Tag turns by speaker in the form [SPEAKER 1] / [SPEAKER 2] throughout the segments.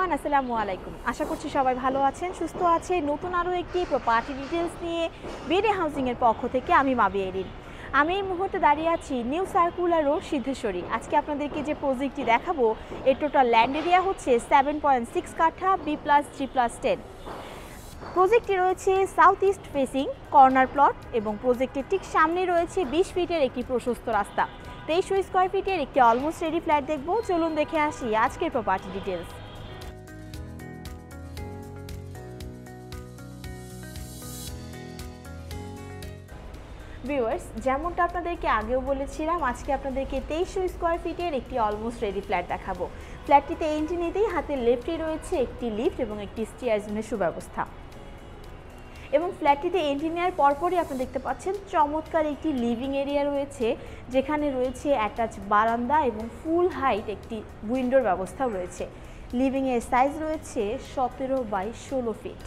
[SPEAKER 1] Everyone, আসসালামু আলাইকুম। আশা করছি সবাই ভালো আছেন, সুস্থ আছেন। নতুন আরও একটি প্রপার্টি ডিটেলস নিয়ে বিডি হাউজিংয়ের পক্ষ থেকে আমি মাবি এরিন। আমি এই মুহূর্তে দাঁড়িয়ে আছি নিউ সার্কুলার রোড, সিদ্ধেশ্বরী। আজকে আপনাদেরকে যে প্রজেক্টটি দেখাবো এর টোটাল ল্যান্ড এরিয়া হচ্ছে 7.6 কাঠা, B+3+10। প্রজেক্টটি রয়েছে south east facing corner plot এবং প্রজেক্টের ঠিক সামনে রয়েছে 20 ফিটের একটি প্রশস্ত রাস্তা। 2300 স্কোয়ার ফিটের একটি অলমোস্ট রেডি ফ্ল্যাট দেখবো। চলুন দেখে আসি আজকের প্রপার্টি ডিটেলস। ভিউয়ার্স, যেমনটা আপনাদেরকে আগেও বলেছিলাম, আজকে আপনাদেরকে 2300 স্কোয়ার ফিটের একটি অলমোস্ট রেডি ফ্ল্যাট দেখাবো। ফ্ল্যাটটিতে এন্ট্রি নিতেই হাতের লেফটে রয়েছে একটি লিফট এবং একটি স্টেয়ার জোনের সুব্যবস্থা। এবং ফ্ল্যাটটিতে এন্ট্রি নেওয়ার পরপরই আপনি দেখতে পাচ্ছেন চমৎকার একটি লিভিং এরিয়া রয়েছে, যেখানে রয়েছে অ্যাটাচ বারান্দা এবং ফুল হাইট একটি উইন্ডোর ব্যবস্থাও রয়েছে। লিভিংয়ের সাইজ রয়েছে 17x16 ফিট।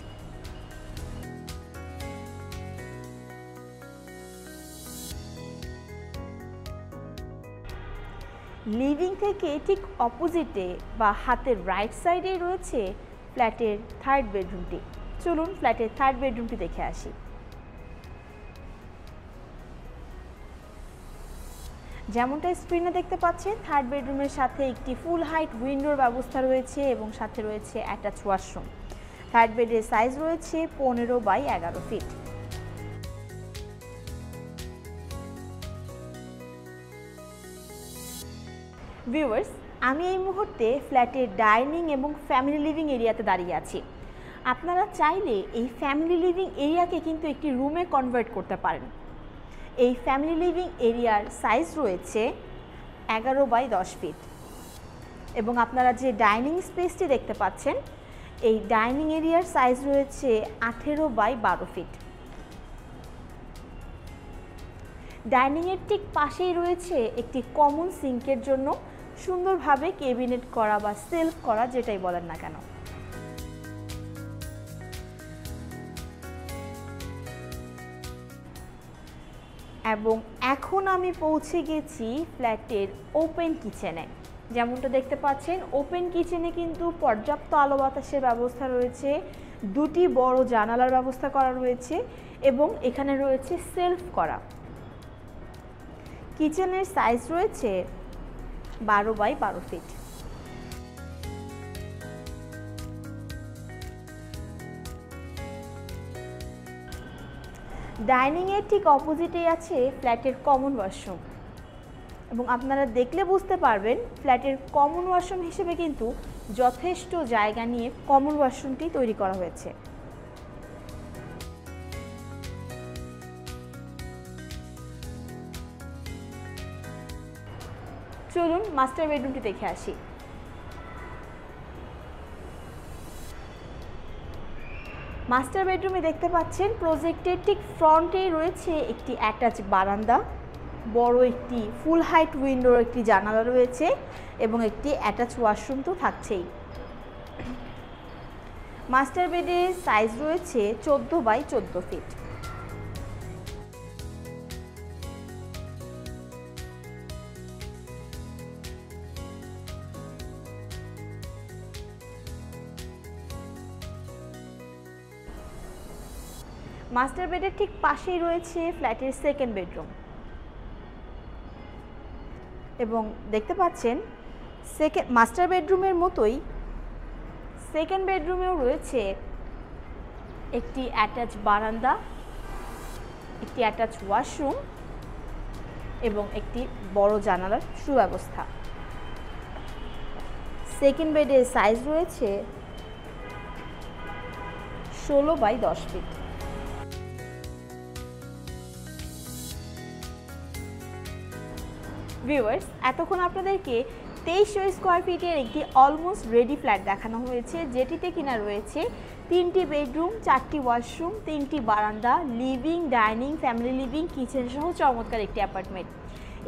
[SPEAKER 1] লিভিং থেকে ঠিক অপোজিটে বা হাতের রাইট সাইডে রয়েছে ফ্ল্যাটের থার্ড বেডরুমটি। চলুন ফ্ল্যাটের থার্ড বেডরুমটি দেখে আসি। যেমনটা স্ক্রিনে দেখতে পাচ্ছেন, থার্ড বেডরুমের সাথে একটি ফুল হাইট উইন্ডোর ব্যবস্থা রয়েছে এবং সাথে রয়েছে অ্যাটাচ ওয়াশরুম। থার্ড বেডের সাইজ রয়েছে 15x11 ফিট। ভিউয়ার্স, আমি এই মুহূর্তে ফ্ল্যাটের ডাইনিং এবং ফ্যামিলি লিভিং এরিয়াতে দাঁড়িয়ে আছি। আপনারা চাইলে এই ফ্যামিলি লিভিং এরিয়াকে কিন্তু একটি রুমে কনভার্ট করতে পারেন। এই ফ্যামিলি লিভিং এরিয়ার সাইজ রয়েছে 11x10 ফিট এবং আপনারা যে ডাইনিং স্পেসটি দেখতে পাচ্ছেন, এই ডাইনিং এরিয়ার সাইজ রয়েছে 18x12 ফিট। ডাইনিংয়ের ঠিক পাশেই রয়েছে একটি কমন সিঙ্কের জন্য সুন্দরভাবে ক্যাবিনেট করা বা সেলফ করা, যেটাই বলেন না কেন। এবং এখন আমি পৌঁছে গেছি ফ্ল্যাটের ওপেন কিচেনে। যেমনটা দেখতে পাচ্ছেন, ওপেন কিচেনে কিন্তু পর্যাপ্ত আলো বাতাসের ব্যবস্থা রয়েছে, দুটি বড় জানালার ব্যবস্থা করা রয়েছে এবং এখানে রয়েছে সেলফ করা। কিচেনের সাইজ রয়েছে 12x12 ফিট। ডাইনিংয়ের ঠিক অপোজিটেই আছে ফ্ল্যাটের কমন ওয়াশরুম এবং আপনারা দেখলে বুঝতে পারবেন ফ্ল্যাটের কমন ওয়াশরুম হিসেবে কিন্তু যথেষ্ট জায়গা নিয়ে কমন ওয়াশরুমটি তৈরি করা হয়েছে। চলুন মাস্টার বেডরুমটি দেখে আসি। মাস্টার বেডরুমে দেখতে পাচ্ছেন প্রজেক্টের ঠিক ফ্রন্টেই রয়েছে একটি অ্যাটাচ বারান্দা, বড় একটি ফুল হাইট উইন্ডোর একটি জানালা রয়েছে এবং একটি অ্যাটাচ ওয়াশরুম তো থাকছেই। মাস্টার বেডের সাইজ রয়েছে 14x14 ফিট। মাস্টার বেডের ঠিক পাশেই রয়েছে ফ্ল্যাটের সেকেন্ড বেডরুম এবং দেখতে পাচ্ছেন মাস্টার বেডরুমের মতোই সেকেন্ড বেডরুমেও রয়েছে একটি অ্যাটাচ বারান্দা, একটি অ্যাটাচ ওয়াশরুম এবং একটি বড় জানালার সুব্যবস্থা। সেকেন্ড বেডের সাইজ রয়েছে 16x10 ফিট। ভিউয়ার্স, এতক্ষণ আপনাদেরকে 2300 স্কোয়ার ফিটের একটি অলমোস্ট রেডি ফ্ল্যাট দেখানো হয়েছে, যেটিতে কিনা রয়েছে 3টি বেডরুম, 4টি ওয়াশরুম, 3টি বারান্দা, living, dining, family living, kitchen সহ চমৎকার একটি অ্যাপার্টমেন্ট।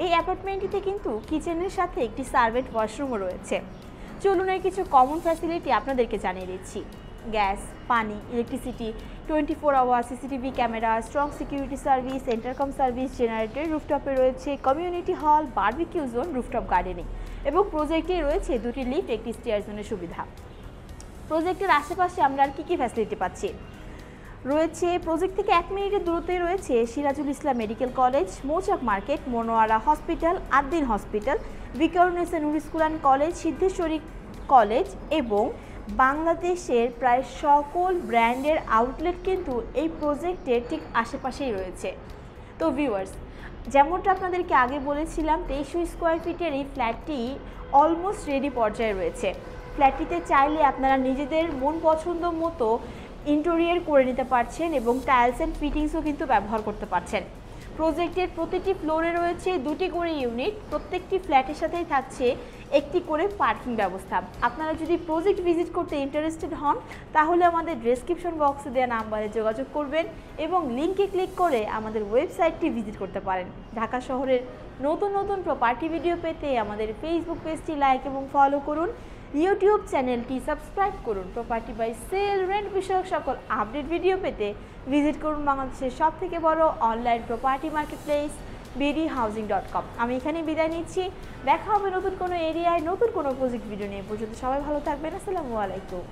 [SPEAKER 1] এই অ্যাপার্টমেন্টটিতে কিন্তু কিচেনের সাথে একটি সার্ভেন্ট ওয়াশরুমও রয়েছে। চলুন এর কিছু কমন ফ্যাসিলিটি আপনাদেরকে জানিয়ে দিচ্ছি। গ্যাস, পানি, electricity, 24 hour CCTV camera, strong security service, intercom service, generator, রুফটপে রয়েছে কমিউনিটি হল, বারবিকিউ জোন, রুফটপ গার্ডেনিং এবং প্রজেক্টে রয়েছে 2টি লিফট, একটি স্টেয়ার জোনের সুবিধা। প্রজেক্টের আশেপাশে আমরা আর কী ফ্যাসিলিটি পাচ্ছি? রয়েছে প্রজেক্ট থেকে 1 মিনিটের দূরত্বে রয়েছে Sirajul Islam medical college, Mouchak market, Monowara hospital, Ad-din hospital, Viqarunnisa Noor school and college, Siddheswari college এবং বাংলাদেশের প্রায় সকল ব্র্যান্ডের আউটলেট কিন্তু এই প্রজেক্টের ঠিক আশেপাশেই রয়েছে। তো ভিউয়ার্স, যেমনটা আপনাদেরকে আগে বলেছিলাম 2300 স্কোয়ার ফিটের এই ফ্ল্যাটটি অলমোস্ট রেডি পর্যায়ে রয়েছে। ফ্ল্যাটটিতে চাইলে আপনারা নিজেদের মন পছন্দ মতো ইন্টেরিয়র করে নিতে পারছেন এবং টাইলস অ্যান্ড ফিটিংসও কিন্তু ব্যবহার করতে পারছেন। প্রজেক্টের প্রতিটি ফ্লোরে রয়েছে 2টি করে ইউনিট, প্রত্যেকটি ফ্ল্যাটের সাথেই থাকছে একটি করে পার্কিং ব্যবস্থা। আপনারা যদি প্রজেক্ট ভিজিট করতে ইন্টারেস্টেড হন তাহলে আমাদের ডেসক্রিপশন বক্সে দেওয়া নাম্বারে যোগাযোগ করবেন এবং লিঙ্কে ক্লিক করে আমাদের ওয়েবসাইটটি ভিজিট করতে পারেন। ঢাকা শহরের নতুন নতুন প্রপার্টি ভিডিও পেতে আমাদের ফেসবুক পেজটি লাইক এবং ফলো করুন, ইউটিউব চ্যানেলটি সাবস্ক্রাইব করুন। প্রপার্টি বাই সেল, রেন্ট বিষয়ক সকল আপডেট ভিডিও পেতে ভিজিট করুন বাংলাদেশের সবথেকে বড় অনলাইন প্রপার্টি মার্কেটপ্লেস bdhousing.com। আমি এখানে বিদায় নিচ্ছি, দেখা হবে নতুন কোনো এরিয়ায় নতুন কোনো প্রজেক্ট ভিডিও নিয়ে। পর্যন্ত সবাই ভালো থাকবেন, আসসালামু আলাইকুম।